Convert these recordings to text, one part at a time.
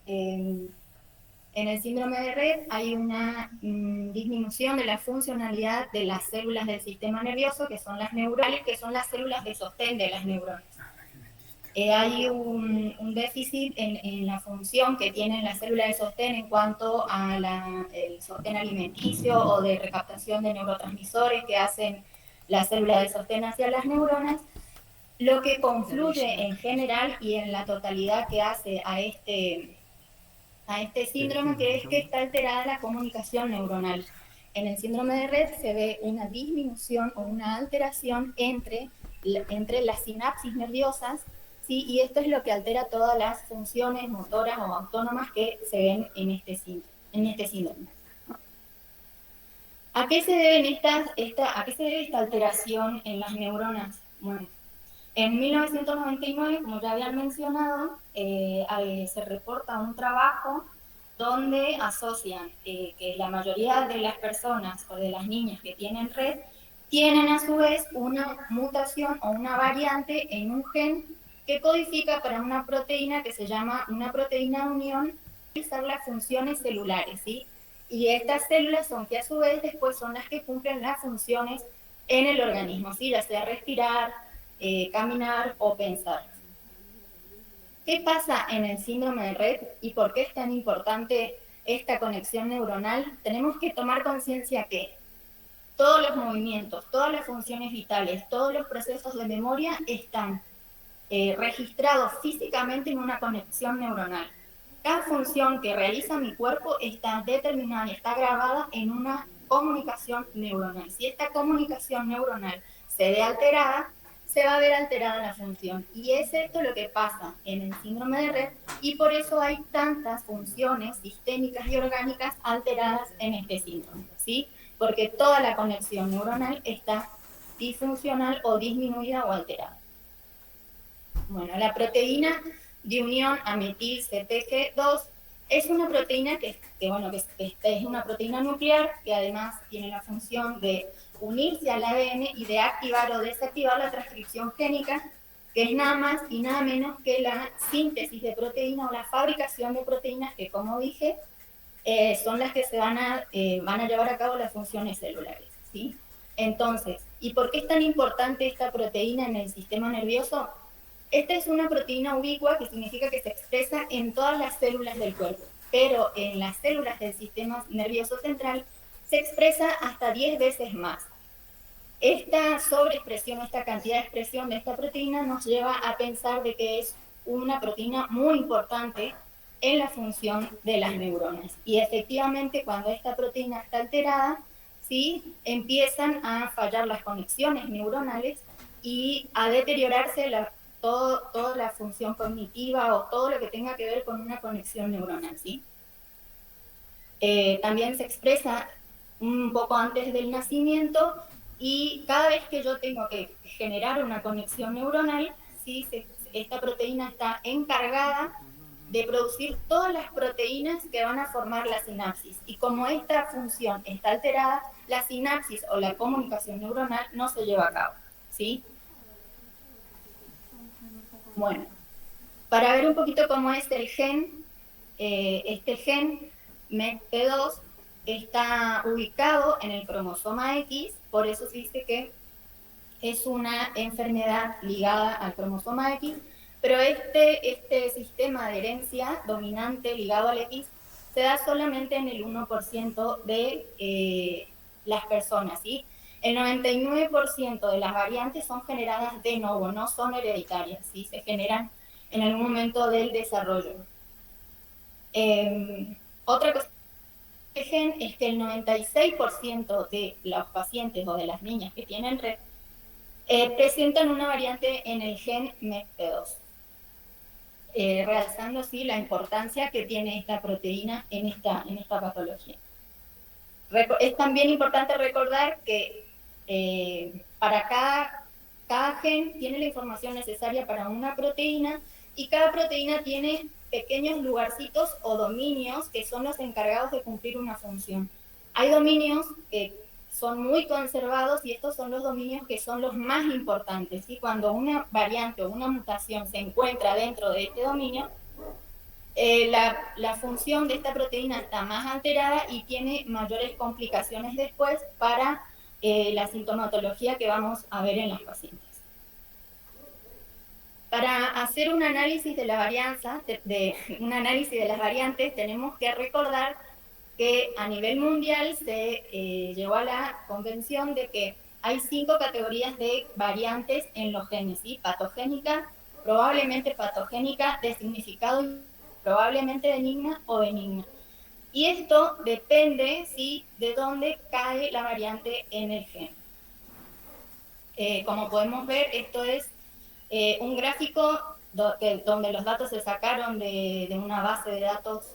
En el síndrome de Rett hay una disminución de la funcionalidad de las células del sistema nervioso, que son las neurales, que son las células de sostén de las neuronas. Hay un déficit en la función que tienen las células de sostén en cuanto a el sostén alimenticio o de recaptación de neurotransmisores que hacen las células de sostén hacia las neuronas, lo que confluye en general y en la totalidad que hace a este síndrome, que es que está alterada la comunicación neuronal. En el síndrome de Rett se ve una disminución o una alteración entre las sinapsis nerviosas, ¿sí? Y esto es lo que altera todas las funciones motoras o autónomas que se ven en este síndrome. ¿A qué se debe esta alteración en las neuronas? Bueno, en 1999, como ya habían mencionado, se reporta un trabajo donde asocian que la mayoría de las personas o de las niñas que tienen Rett tienen a su vez una mutación o una variante en un gen que codifica para una proteína que se llama una proteína unión, realizar las funciones celulares, ¿sí? Y estas células son que a su vez después son las que cumplen las funciones en el organismo, ¿sí? Ya sea respirar, caminar o pensar. ¿Qué pasa en el síndrome de Rett y por qué es tan importante esta conexión neuronal? Tenemos que tomar conciencia que todos los movimientos, todas las funciones vitales, todos los procesos de memoria están registrados físicamente en una conexión neuronal. Cada función que realiza mi cuerpo está determinada y está grabada en una comunicación neuronal. Si esta comunicación neuronal se ve alterada, se va a ver alterada la función. Y es esto lo que pasa en el síndrome de Rett y por eso hay tantas funciones sistémicas y orgánicas alteradas en este síndrome, ¿sí? Porque toda la conexión neuronal está disfuncional o disminuida o alterada. Bueno, la proteína de unión a metil-CpG2 es una proteína que es una proteína nuclear que además tiene la función de unirse al ADN y de activar o desactivar la transcripción génica, que es nada más y nada menos que la síntesis de proteína o la fabricación de proteínas que, como dije, son las que van a llevar a cabo las funciones celulares, ¿sí? Entonces, ¿y por qué es tan importante esta proteína en el sistema nervioso? Esta es una proteína ubicua que significa que se expresa en todas las células del cuerpo, pero en las células del sistema nervioso central se expresa hasta 10 veces más. Esta sobreexpresión, esta cantidad de expresión de esta proteína nos lleva a pensar de que es una proteína muy importante en la función de las neuronas. Y efectivamente, cuando esta proteína está alterada, ¿sí? Empiezan a fallar las conexiones neuronales y a deteriorarse toda la función cognitiva o todo lo que tenga que ver con una conexión neuronal, ¿sí? También se expresa un poco antes del nacimiento y cada vez que yo tengo que generar una conexión neuronal, ¿sí? Esta proteína está encargada de producir todas las proteínas que van a formar la sinapsis. Y como esta función está alterada, la sinapsis o la comunicación neuronal no se lleva a cabo, ¿sí? Bueno, para ver un poquito cómo es el gen, este gen MECP2 está ubicado en el cromosoma X, por eso se dice que es una enfermedad ligada al cromosoma X, pero este sistema de herencia dominante ligado al X se da solamente en el 1% de las personas, ¿sí? El 99% de las variantes son generadas de novo, no son hereditarias, ¿sí? Se generan en algún momento del desarrollo. Otra cosa gen es que el 96% de los pacientes o de las niñas que tienen Rett presentan una variante en el gen MECP2, realzando así la importancia que tiene esta proteína en esta patología. Es también importante recordar que para cada gen tiene la información necesaria para una proteína y cada proteína tiene pequeños lugarcitos o dominios que son los encargados de cumplir una función. Hay dominios que son muy conservados y estos son los dominios que son los más importantes. ¿Sí? Cuando una variante o una mutación se encuentra dentro de este dominio, la función de esta proteína está más alterada y tiene mayores complicaciones después para la sintomatología que vamos a ver en las pacientes. Para hacer un análisis de la varianza, un análisis de las variantes, tenemos que recordar que a nivel mundial se llegó a la convención de que hay 5 categorías de variantes en los genes, ¿sí? Patogénica, probablemente patogénica, de significado probablemente benigna o benigna. Y esto depende, ¿sí?, de dónde cae la variante en el gen. Como podemos ver, esto es un gráfico donde los datos se sacaron de una base de datos,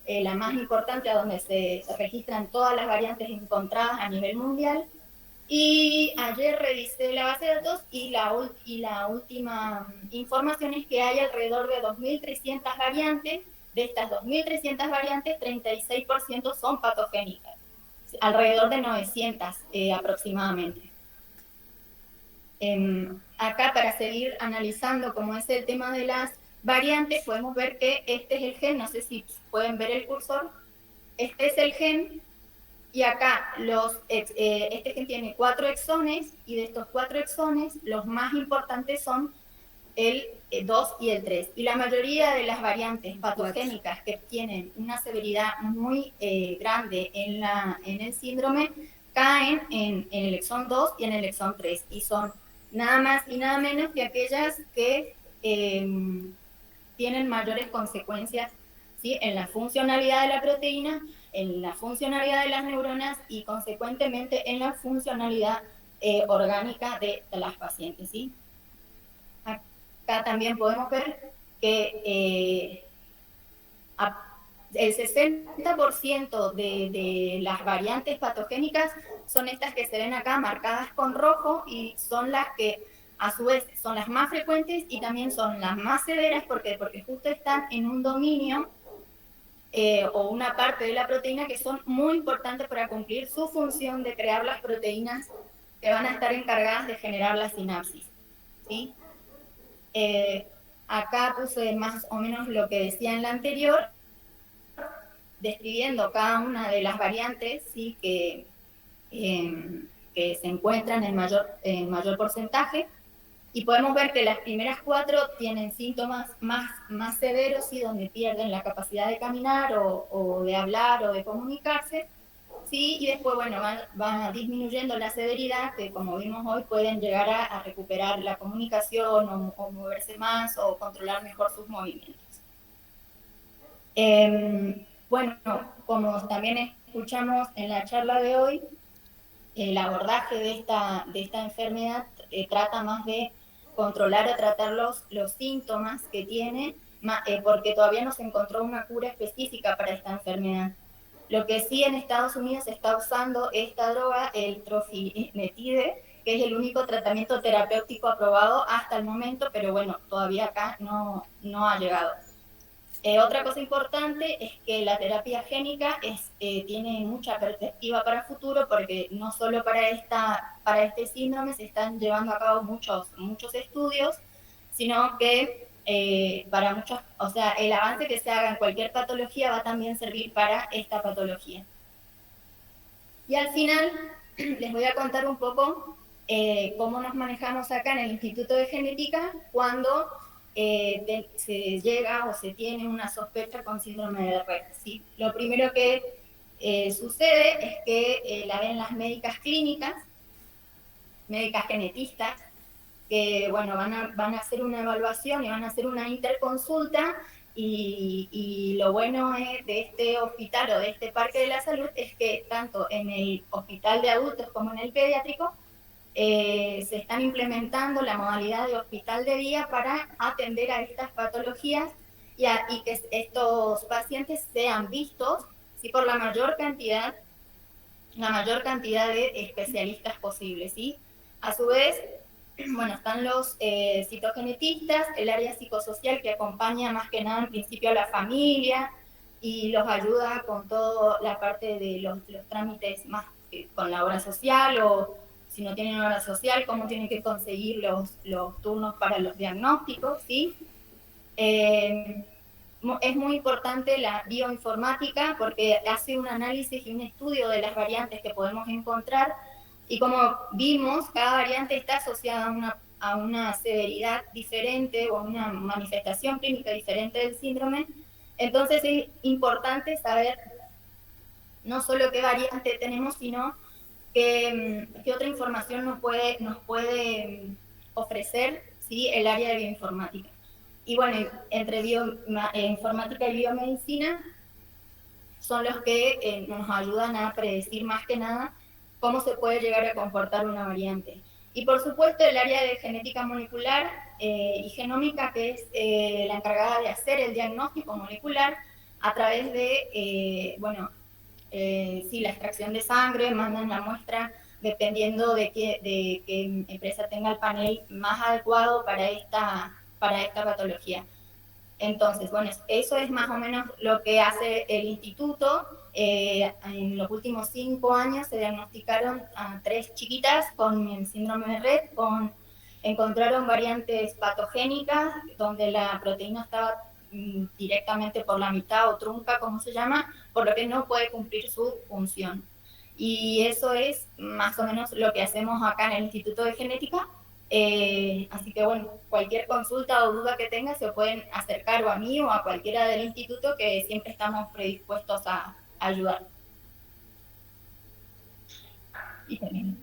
la más importante, a donde se registran todas las variantes encontradas a nivel mundial. Y ayer revisé la base de datos y la última información es que hay alrededor de 2.300 variantes. De estas 2.300 variantes, 36% son patogénicas, alrededor de 900 aproximadamente. Acá, para seguir analizando cómo es el tema de las variantes, podemos ver que este es el gen, no sé si pueden ver el cursor, este es el gen, y acá este gen tiene 4 exones, y de estos 4 exones, los más importantes son el 2 y el 3. Y la mayoría de las variantes patogénicas que tienen una severidad muy grande en el síndrome caen en el exón 2 y en el exón 3, y son nada más y nada menos que aquellas que tienen mayores consecuencias, ¿sí?, en la funcionalidad de la proteína, en la funcionalidad de las neuronas y consecuentemente en la funcionalidad orgánica de las pacientes, ¿sí? Acá también podemos ver que el 60% de las variantes patogénicas son estas que se ven acá marcadas con rojo, y son las que a su vez son las más frecuentes y también son las más severas. Porque justo están en un dominio o una parte de la proteína que son muy importantes para cumplir su función de crear las proteínas que van a estar encargadas de generar la sinapsis, ¿sí? Acá puse más o menos lo que decía en la anterior, describiendo cada una de las variantes, ¿sí?, que se encuentran en mayor porcentaje, y podemos ver que las primeras 4 tienen síntomas más severos, ¿sí?, donde pierden la capacidad de caminar o de hablar o de comunicarse, ¿sí? Y después, bueno, van disminuyendo la severidad, que como vimos hoy pueden llegar a recuperar la comunicación o moverse más o controlar mejor sus movimientos. Bueno, como también escuchamos en la charla de hoy, el abordaje de esta enfermedad trata más de controlar o tratar los síntomas que tiene, porque todavía no se encontró una cura específica para esta enfermedad. Lo que sí, en Estados Unidos se está usando esta droga, el trofinetide, que es el único tratamiento terapéutico aprobado hasta el momento, pero bueno, todavía acá no ha llegado. Otra cosa importante es que la terapia génica tiene mucha perspectiva para el futuro, porque no solo para este síndrome se están llevando a cabo muchos estudios, sino que para muchos, o sea, el avance que se haga en cualquier patología va a también servir para esta patología. Y al final les voy a contar un poco cómo nos manejamos acá en el Instituto de Genética cuando se llega o se tiene una sospecha con síndrome de Rett, ¿sí? Lo primero que sucede es que la ven las médicas clínicas, médicas genetistas, que bueno, van a hacer una evaluación y van a hacer una interconsulta, y lo bueno de este hospital o de este parque de la salud es que tanto en el hospital de adultos como en el pediátrico se están implementando la modalidad de hospital de día para atender a estas patologías y que estos pacientes sean vistos, ¿sí?, por la mayor cantidad de especialistas posibles, ¿sí? A su vez, bueno, están los citogenetistas, el área psicosocial, que acompaña más que nada en principio a la familia y los ayuda con toda la parte de los trámites más con la obra social, o si no tienen obra social, cómo tienen que conseguir los turnos para los diagnósticos, ¿sí? es muy importante la bioinformática porque hace un análisis y un estudio de las variantes que podemos encontrar y como vimos, cada variante está asociada a una severidad diferente o a una manifestación clínica diferente del síndrome. Entonces es importante saber no solo qué variante tenemos, sino qué otra información nos puede ofrecer, ¿sí?, el área de bioinformática. Y bueno, entre informática y biomedicina son los que nos ayudan a predecir más que nada cómo se puede llegar a comportar una variante. Y por supuesto el área de genética molecular y genómica, que es la encargada de hacer el diagnóstico molecular a través de, sí, la extracción de sangre, mandan la muestra dependiendo de qué empresa tenga el panel más adecuado para esta patología. Entonces, bueno, eso es más o menos lo que hace el instituto. En los últimos 5 años se diagnosticaron a 3 chiquitas con el síndrome de Rett, encontraron variantes patogénicas donde la proteína estaba directamente por la mitad o trunca, como se llama, por lo que no puede cumplir su función. Y eso es más o menos lo que hacemos acá en el Instituto de Genética. Así que bueno, cualquier consulta o duda que tengan se pueden acercar o a mí o a cualquiera del instituto, que siempre estamos predispuestos a ayudar. Y también.